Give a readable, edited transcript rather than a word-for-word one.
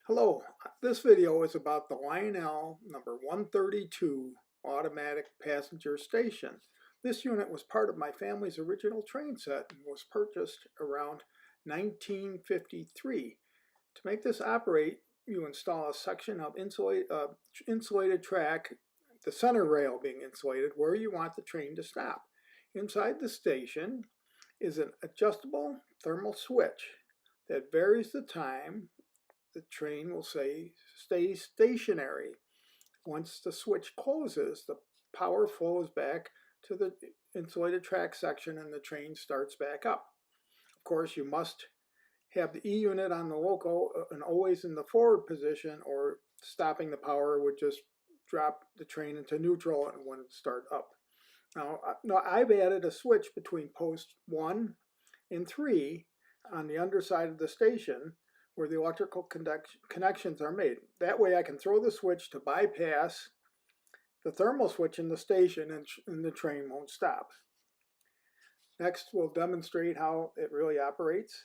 Hello, this video is about the Lionel number 132 automatic passenger station. This unit was part of my family's original train set and was purchased around 1953. To make this operate, you install a section of insulated track, the center rail being insulated, where you want the train to stop. Inside the station is an adjustable thermal switch that varies the time the train will say stay stationary. Once the switch closes, the power flows back to the insulated track section and the train starts back up. Of course, you must have the E unit on the loco and always in the forward position, or stopping the power would just drop the train into neutral and wouldn't start up. Now I've added a switch between posts 1 and 3 on the underside of the station where the electrical connections are made. That way I can throw the switch to bypass the thermal switch in the station and the train won't stop. Next, we'll demonstrate how it really operates.